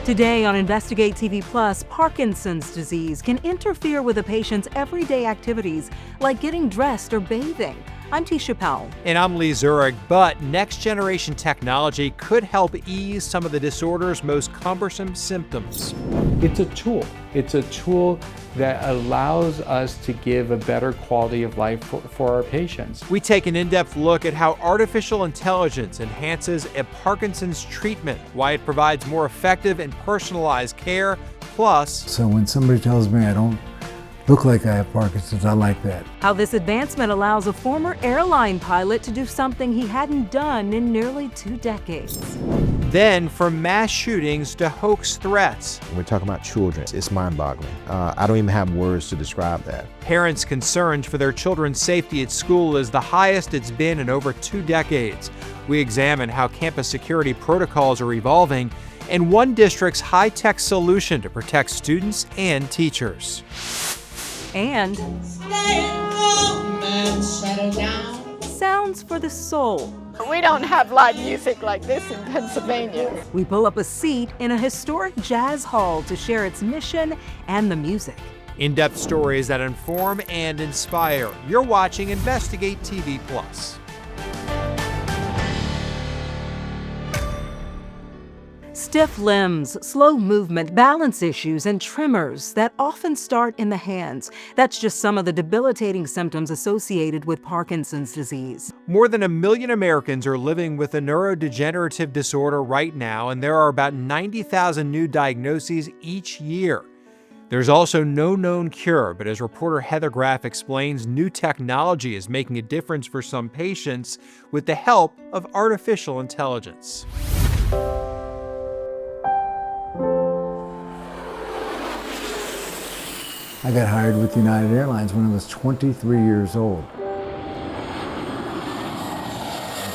Today on Investigate TV Plus, Parkinson's disease can interfere with a patient's everyday activities like getting dressed or bathing. I'm Tisha Powell. And I'm Lee Zurich. But next generation technology could help ease some of the disorder's most cumbersome symptoms. It's a tool. It's a tool that allows us to give a better quality of life for our patients. We take an in-depth look at how artificial intelligence enhances a Parkinson's treatment, why it provides more effective and personalized care, plus... So when somebody tells me I don't look like I have Parkinson's, I like that. How this advancement allows a former airline pilot to do something he hadn't done in nearly 2 decades. Then, from mass shootings to hoax threats. When we're talking about children, it's mind-boggling. I don't even have words to describe that. Parents' concerns for their children's safety at school is the highest it's been in over 2 decades. We examine how campus security protocols are evolving and one district's high-tech solution to protect students and teachers. And sounds for the soul. We don't have live music like this in Pennsylvania. We pull up a seat in a historic jazz hall to share its mission and the music. In-depth stories that inform and inspire. You're watching Investigate TV Plus. Stiff limbs, slow movement, balance issues, and tremors that often start in the hands. That's just some of the debilitating symptoms associated with Parkinson's disease. More than 1 million Americans are living with a neurodegenerative disorder right now, and there are about 90,000 new diagnoses each year. There's also no known cure, but as reporter Heather Graff explains, new technology is making a difference for some patients with the help of artificial intelligence. I got hired with United Airlines when I was 23 years old.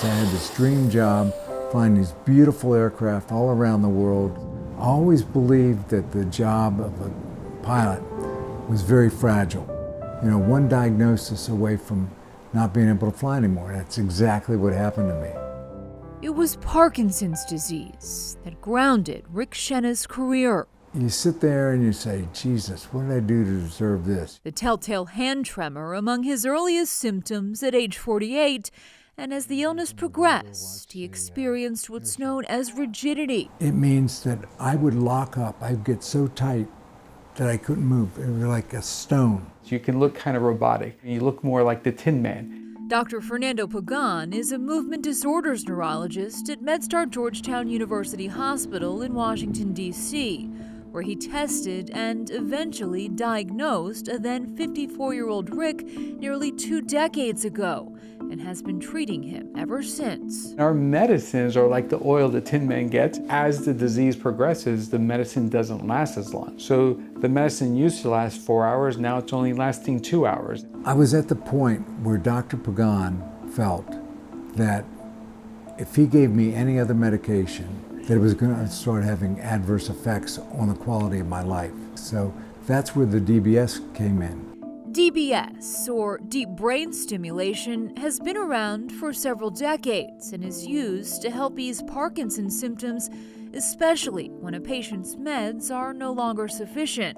I had this dream job, flying these beautiful aircraft all around the world. I always believed that the job of a pilot was very fragile. You know, one diagnosis away from not being able to fly anymore. That's exactly what happened to me. It was Parkinson's disease that grounded Rick Shenna's career. You sit there and you say, Jesus, what did I do to deserve this? The telltale hand tremor among his earliest symptoms at age 48, and as the illness progressed, he experienced what's known as rigidity. It means that I would lock up. I'd get so tight that I couldn't move. It was like a stone. You can look kind of robotic. You look more like the Tin Man. Dr. Fernando Pagan is a movement disorders neurologist at MedStar Georgetown University Hospital in Washington, D.C., where he tested and eventually diagnosed a then 54-year-old Rick nearly 2 decades ago and has been treating him ever since. Our medicines are like the oil the Tin Man gets. As the disease progresses, the medicine doesn't last as long. So the medicine used to last 4 hours, now it's only lasting 2 hours. I was at the point where Dr. Pagan felt that if he gave me any other medication, that it was going to start having adverse effects on the quality of my life. So that's where the DBS came in. DBS, or deep brain stimulation, has been around for several decades and is used to help ease Parkinson's symptoms, especially when a patient's meds are no longer sufficient.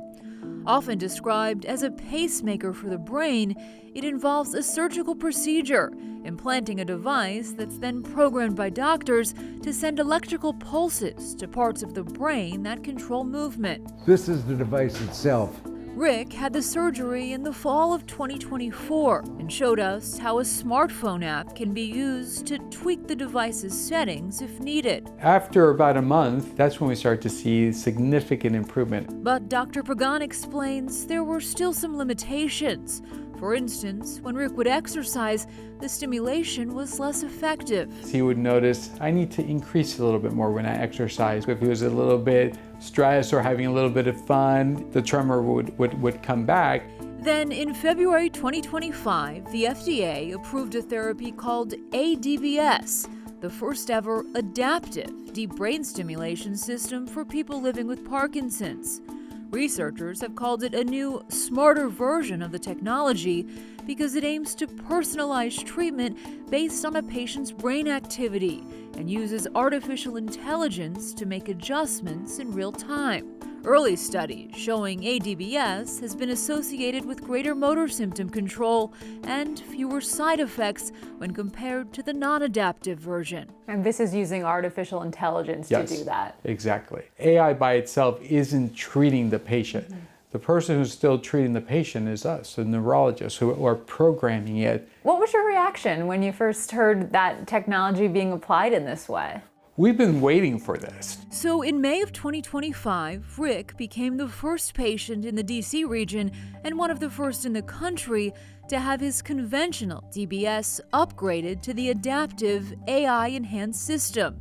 Often described as a pacemaker for the brain, it involves a surgical procedure, implanting a device that's then programmed by doctors to send electrical pulses to parts of the brain that control movement. This is the device itself. Rick had the surgery in the fall of 2024 and showed us how a smartphone app can be used to tweak the device's settings if needed. After about a month, that's when we start to see significant improvement. But Dr. Pagan explains there were still some limitations. For instance, when Rick would exercise, the stimulation was less effective. He would notice, I need to increase a little bit more when I exercise. If he was a little bit stressed or having a little bit of fun, the tremor would come back. Then in February 2025, the FDA approved a therapy called ADBS, the first ever adaptive deep brain stimulation system for people living with Parkinson's. Researchers have called it a new, smarter version of the technology because it aims to personalize treatment based on a patient's brain activity and uses artificial intelligence to make adjustments in real time. Early studies showing ADBS has been associated with greater motor symptom control and fewer side effects when compared to the non-adaptive version. And this is using artificial intelligence to do that. Exactly. AI by itself isn't treating the patient. The person who's still treating the patient is us, the neurologists who are programming it. What was your reaction when you first heard that technology being applied in this way? We've been waiting for this. So in May of 2025, Rick became the first patient in the DC region and one of the first in the country to have his conventional DBS upgraded to the adaptive AI-enhanced system.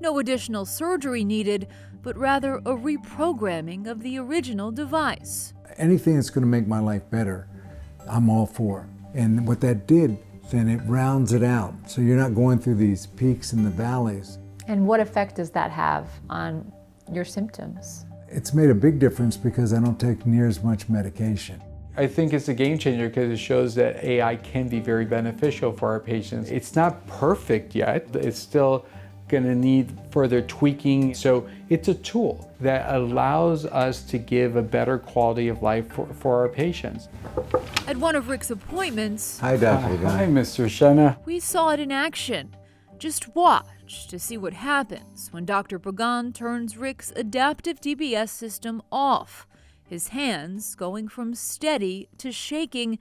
No additional surgery needed, but rather a reprogramming of the original device. Anything that's going to make my life better, I'm all for. And what that did, then it rounds it out. So you're not going through these peaks and the valleys. And what effect does that have on your symptoms? It's made a big difference because I don't take near as much medication. I think it's a game changer because it shows that AI can be very beneficial for our patients. It's not perfect yet. It's still going to need further tweaking. So it's a tool that allows us to give a better quality of life for our patients. At one of Rick's appointments, Hi, Dr. Hi, Mr. Shenna. we saw it in action. Just watch to see what happens when Dr. Pagan turns Rick's adaptive DBS system off, his hands going from steady to shaking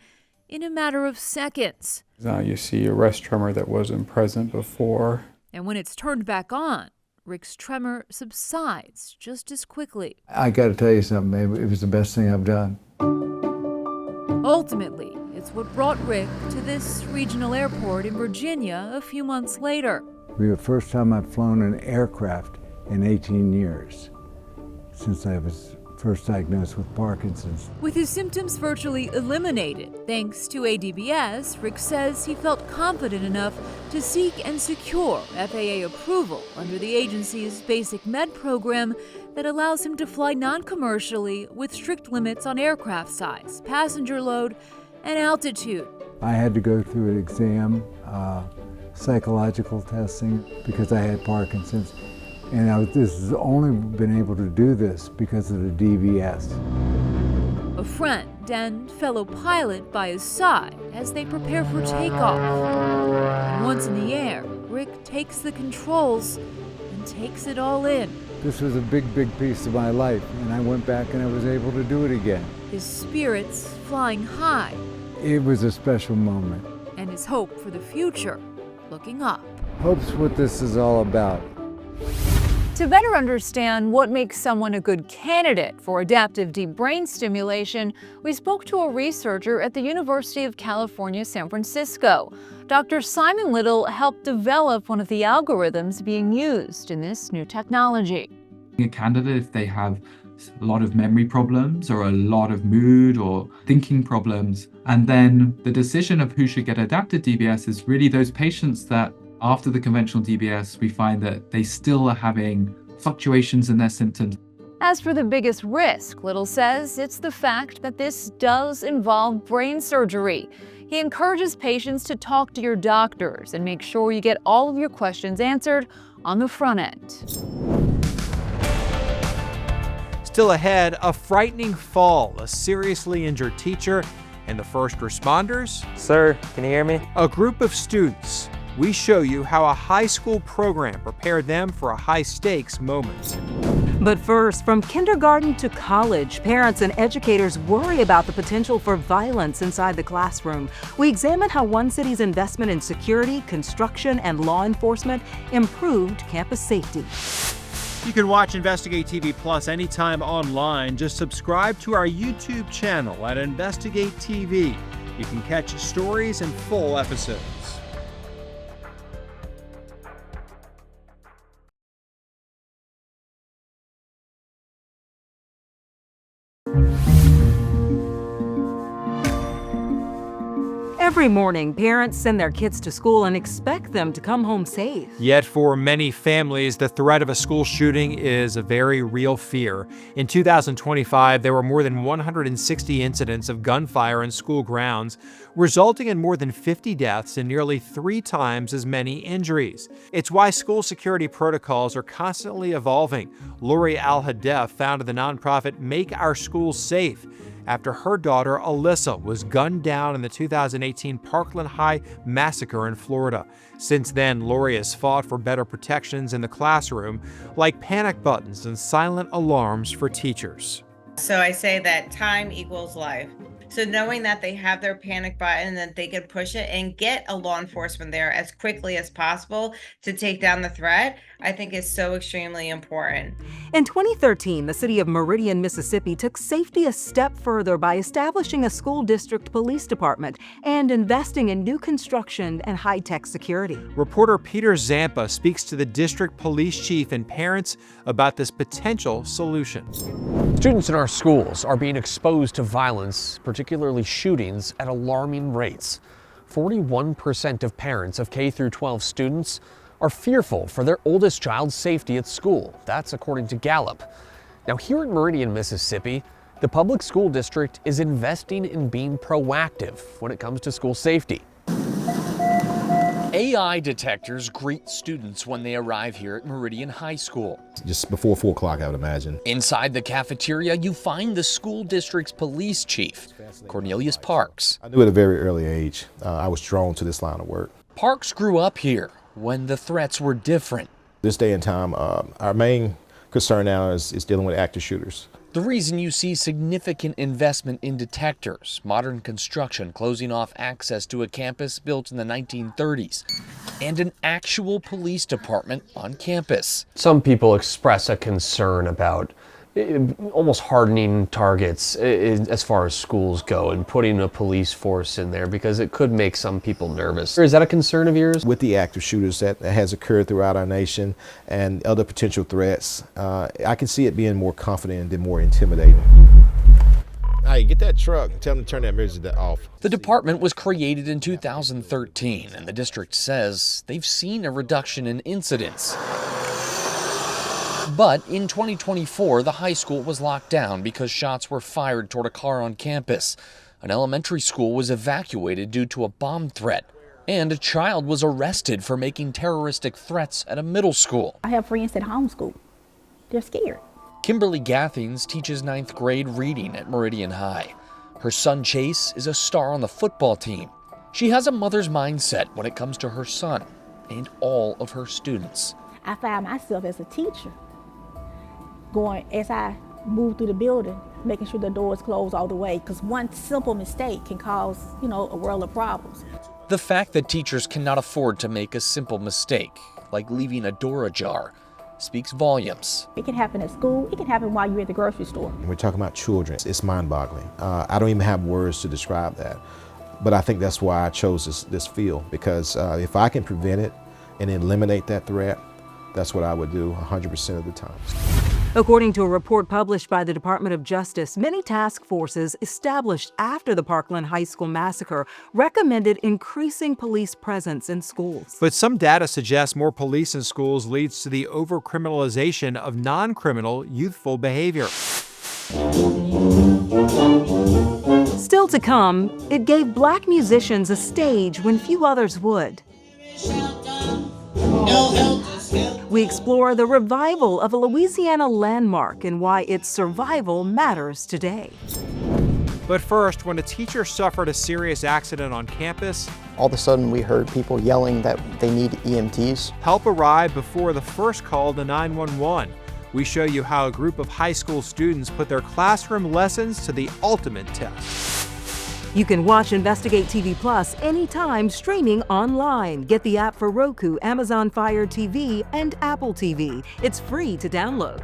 in a matter of seconds. Now you see a rest tremor that wasn't present before. And when it's turned back on, Rick's tremor subsides just as quickly. I got to tell you something, babe. It was the best thing I've done. Ultimately, it's what brought Rick to this regional airport in Virginia a few months later. It was the first time I've flown an aircraft in 18 years since I was first diagnosed with Parkinson's. With his symptoms virtually eliminated thanks to ADBS, Rick says he felt confident enough to seek and secure FAA approval under the agency's basic med program that allows him to fly non-commercially with strict limits on aircraft size, passenger load, and altitude. I had to go through an exam, psychological testing, because I had Parkinson's. And this has only been able to do this because of the DBS. A friend and fellow pilot by his side as they prepare for takeoff. And once in the air, Rick takes the controls and takes it all in. This was a big, big piece of my life, and I went back and I was able to do it again. His spirits flying high. It was a special moment. And his hope for the future looking up. Hope's what this is all about. To better understand what makes someone a good candidate for adaptive deep brain stimulation, we spoke to a researcher at the University of California, San Francisco. Dr. Simon Little helped develop one of the algorithms being used in this new technology. A candidate, if they have a lot of memory problems or a lot of mood or thinking problems, and then the decision of who should get adaptive DBS is really those patients that after the conventional DBS, we find that they still are having fluctuations in their symptoms. As for the biggest risk, Little says it's the fact that this does involve brain surgery. He encourages patients to talk to your doctors and make sure you get all of your questions answered on the front end. Still ahead, a frightening fall, a seriously injured teacher, and the first responders. Sir, can you hear me? A group of students. We show you how a high school program prepared them for a high-stakes moment. But first, from kindergarten to college, parents and educators worry about the potential for violence inside the classroom. We examine how one city's investment in security, construction, and law enforcement improved campus safety. You can watch Investigate TV Plus anytime online. Just subscribe to our YouTube channel at Investigate TV. You can catch stories and full episodes. Every morning, parents send their kids to school and expect them to come home safe. Yet for many families, the threat of a school shooting is a very real fear. In 2025, there were more than 160 incidents of gunfire in school grounds, resulting in more than 50 deaths and nearly 3 times as many injuries. It's why school security protocols are constantly evolving. Lori Al-Hadef founded the nonprofit Make Our Schools Safe after her daughter Alyssa was gunned down in the 2018 Parkland High massacre in Florida. Since then, Lori has fought for better protections in the classroom, like panic buttons and silent alarms for teachers. So I say that time equals life. So knowing that they have their panic button, that they can push it and get a law enforcement there as quickly as possible to take down the threat, I think is so extremely important. In 2013, the city of Meridian, Mississippi took safety a step further by establishing a school district police department and investing in new construction and high-tech security. Reporter Peter Zampa speaks to the district police chief and parents about this potential solution. Students in our schools are being exposed to violence, particularly shootings, at alarming rates. 41% of parents of K-12 students are fearful for their oldest child's safety at school. That's according to Gallup. Now, here in Meridian, Mississippi, the public school district is investing in being proactive when it comes to school safety. AI detectors greet students when they arrive here at Meridian High School. Just before 4 o'clock, I would imagine. Inside the cafeteria, you find the school district's police chief, Cornelius Parks. I knew at a very early age I was drawn to this line of work. Parks grew up here when the threats were different. This day and time, our main concern now is dealing with active shooters. The reason you see significant investment in detectors, modern construction closing off access to a campus built in the 1930s, and an actual police department on campus. Some people express a concern about almost hardening targets as far as schools go and putting a police force in there because it could make some people nervous. Is that a concern of yours? With the active shooters that has occurred throughout our nation and other potential threats, I can see it being more confident and more intimidating. Hey, get that truck and tell them to turn that mirrors off. The department was created in 2013, and the district says they've seen a reduction in incidents. But in 2024, the high school was locked down because shots were fired toward a car on campus. An elementary school was evacuated due to a bomb threat. And a child was arrested for making terroristic threats at a middle school. I have friends that homeschool. They're scared. Kimberly Gathings teaches 9th grade reading at Meridian High. Her son Chase is a star on the football team. She has a mother's mindset when it comes to her son and all of her students. I find myself as a teacher going, as I move through the building, making sure the doors close all the way, because one simple mistake can cause, a world of problems. The fact that teachers cannot afford to make a simple mistake, like leaving a door ajar, speaks volumes. It can happen at school, it can happen while you're at the grocery store. We're talking about children. It's mind-boggling. I don't even have words to describe that. But I think that's why I chose this field, because if I can prevent it and eliminate that threat, that's what I would do 100% of the time. According to a report published by the Department of Justice, many task forces established after the Parkland High School massacre recommended increasing police presence in schools. But some data suggests more police in schools leads to the overcriminalization of non-criminal youthful behavior. Still to come, it gave Black musicians a stage when few others would. We explore the revival of a Louisiana landmark and why its survival matters today. But first, when a teacher suffered a serious accident on campus, all of a sudden we heard people yelling that they need EMTs. Help arrived before the first call to 911. We show you how a group of high school students put their classroom lessons to the ultimate test. You can watch Investigate TV Plus anytime streaming online. Get the app for Roku, Amazon Fire TV, and Apple TV. It's free to download.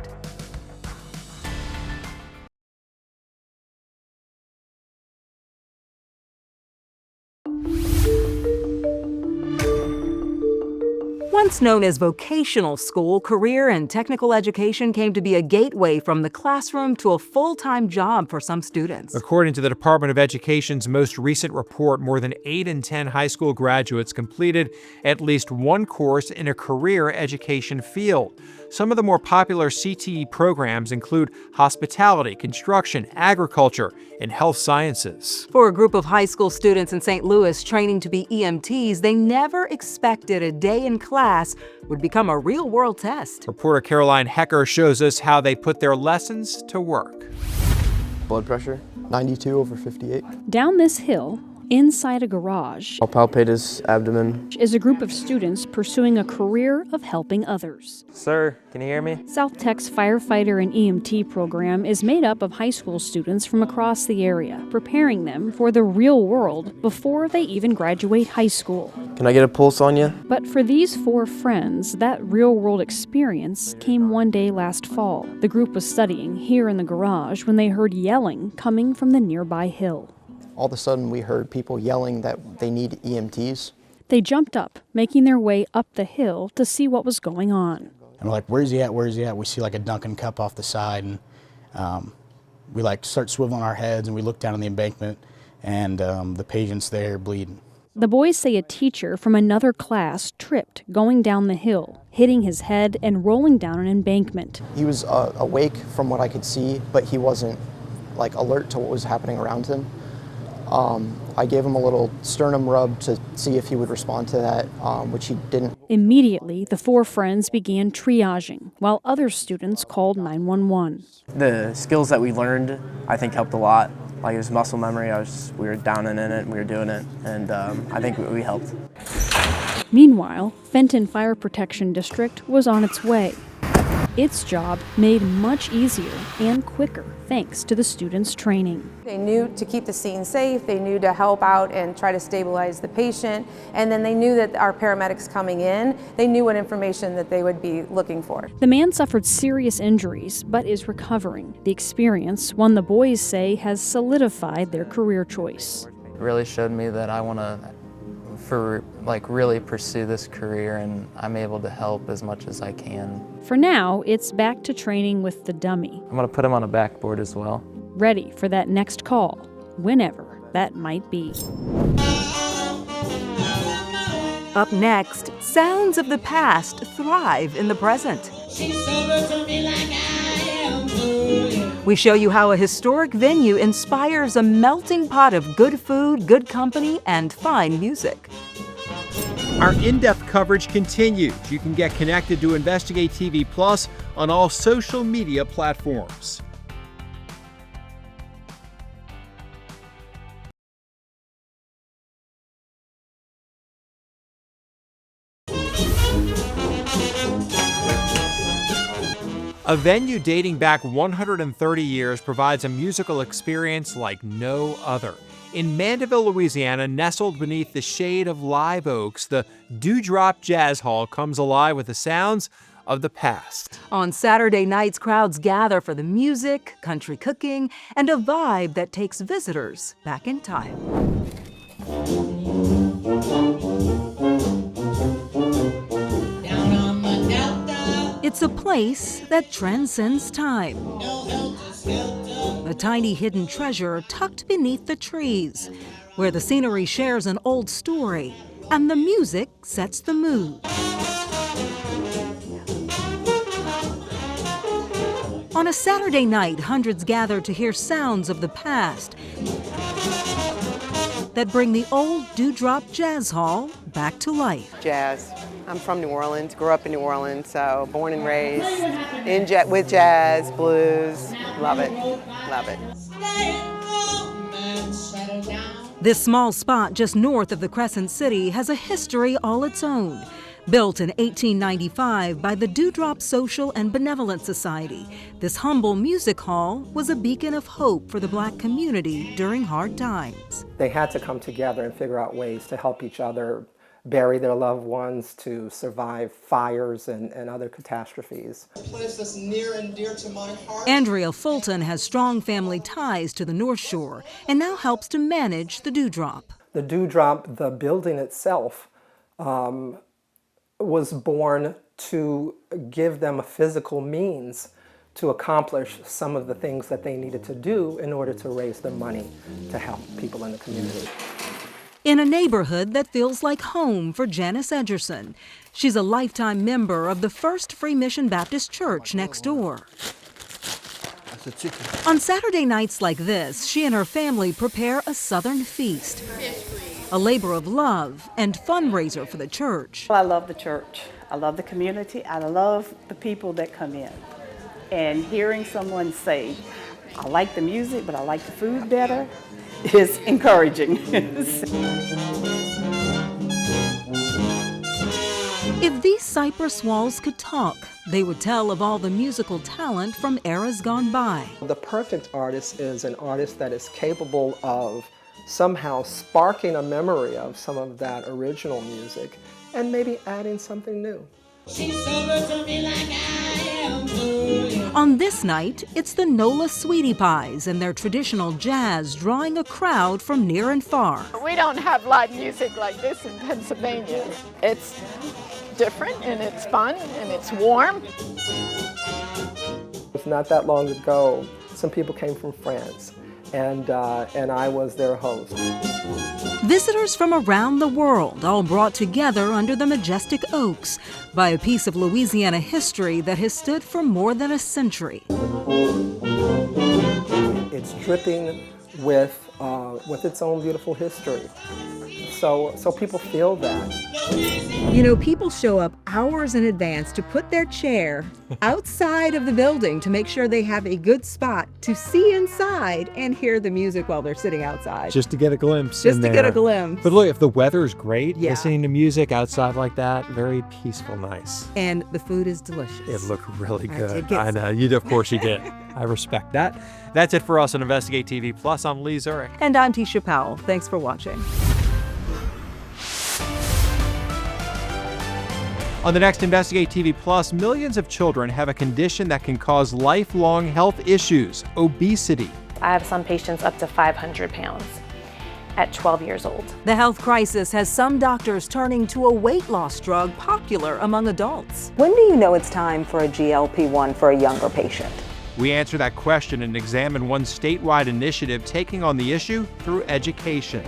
Once known as vocational school, career and technical education came to be a gateway from the classroom to a full-time job for some students. According to the Department of Education's most recent report, more than 8 in 10 high school graduates completed at least one course in a career education field. Some of the more popular CTE programs include hospitality, construction, agriculture, and health sciences. For a group of high school students in St. Louis training to be EMTs, they never expected a day in class would become a real-world test. Reporter Caroline Hecker shows us how they put their lessons to work. Blood pressure, 92/58. Down this hill, inside a garage, I'll palpate his abdomen. is a group of students pursuing a career of helping others. Sir, can you hear me? South Tech's firefighter and EMT program is made up of high school students from across the area, preparing them for the real world before they even graduate high school. Can I get a pulse on you? But for these four friends, that real-world experience came one day last fall. The group was studying here in the garage when they heard yelling coming from the nearby hill. All of a sudden, we heard people yelling that they need EMTs. They jumped up, making their way up the hill to see what was going on. And we're like, where's he at, where's he at? We see like a Dunkin' cup off the side, and we like start swiveling our heads, and we look down on the embankment, and the patient's there bleeding. The boys say a teacher from another class tripped going down the hill, hitting his head and rolling down an embankment. He was awake from what I could see, but he wasn't like alert to what was happening around him. I gave him a little sternum rub to see if he would respond to that, which he didn't. Immediately, the four friends began triaging, while other students called 911. The skills that we learned, I think, helped a lot. Like it was muscle memory, we were down and in it, and we were doing it, and I think we helped. Meanwhile, Fenton Fire Protection District was on its way. Its job made much easier and quicker thanks to the students' training. They knew to keep the scene safe, they knew to help out and try to stabilize the patient, and then they knew that our paramedics coming in, they knew what information that they would be looking for. The man suffered serious injuries, but is recovering. The experience, one the boys say, has solidified their career choice. It really showed me that I want to really pursue this career, and I'm able to help as much as I can. For now, it's back to training with the dummy. I'm going to put him on a backboard as well. Ready for that next call, whenever that might be. Up next, sounds of the past thrive in the present. We show you how a historic venue inspires a melting pot of good food, good company, and fine music. Our in-depth coverage continues. You can get connected to Investigate TV Plus on all social media platforms. A venue dating back 130 years provides a musical experience like no other. In Mandeville, Louisiana, nestled beneath the shade of live oaks, the Dewdrop Jazz Hall comes alive with the sounds of the past. On Saturday nights, crowds gather for the music, country cooking, and a vibe that takes visitors back in time. It's a place that transcends time. A tiny hidden treasure tucked beneath the trees, where the scenery shares an old story and the music sets the mood. On a Saturday night, hundreds gather to hear sounds of the past that bring the old Dewdrop Jazz Hall back to life. Jazz. I'm from New Orleans, grew up in New Orleans, so born and raised with jazz, blues. Love it, love it. This small spot just north of the Crescent City has a history all its own. Built in 1895 by the Dewdrop Social and Benevolent Society, this humble music hall was a beacon of hope for the Black community during hard times. They had to come together and figure out ways to help each other bury their loved ones, to survive fires and other catastrophes. A place that's near and dear to my heart. Andrea Fulton has strong family ties to the North Shore and now helps to manage the Dewdrop. The Dewdrop, the building itself, was born to give them a physical means to accomplish some of the things that they needed to do in order to raise the money to help people in the community. In a neighborhood that feels like home for Janice Edgerson. She's a lifetime member of the First Free Mission Baptist Church next door. On Saturday nights like this, she and her family prepare a Southern feast, a labor of love and fundraiser for the church. I love the church. I love the community. I love the people that come in. And hearing someone say, I like the music, but I like the food better, is encouraging. If these cypress walls could talk, they would tell of all the musical talent from eras gone by. The perfect artist is an artist that is capable of somehow sparking a memory of some of that original music and maybe adding something new. On this night, it's the NOLA Sweetie Pies and their traditional jazz drawing a crowd from near and far. We don't have live music like this in Pennsylvania. It's different and it's fun and it's warm. It's not that long ago, some people came from France and I was their host. Visitors from around the world all brought together under the majestic oaks by a piece of Louisiana history that has stood for more than a century. It's dripping with its own beautiful history. So people feel that. You know, people show up hours in advance to put their chair outside of the building to make sure they have a good spot to see inside and hear the music while they're sitting outside. Just to get a glimpse Just in to there. get a glimpse. But look, if the weather's great, Yeah. listening to music outside like that, very peaceful, nice. And the food is delicious. It looked really I good. did get I know. Of course you did. I respect that. That's it for us on Investigate TV Plus. I'm Lee Zurich. And I'm Tisha Powell. Thanks for watching. On the next Investigate TV Plus, millions of children have a condition that can cause lifelong health issues, obesity. I have some patients up to 500 pounds at 12 years old. The health crisis has some doctors turning to a weight loss drug popular among adults. When do you know it's time for a GLP-1 for a younger patient? We answer that question and examine one statewide initiative taking on the issue through education.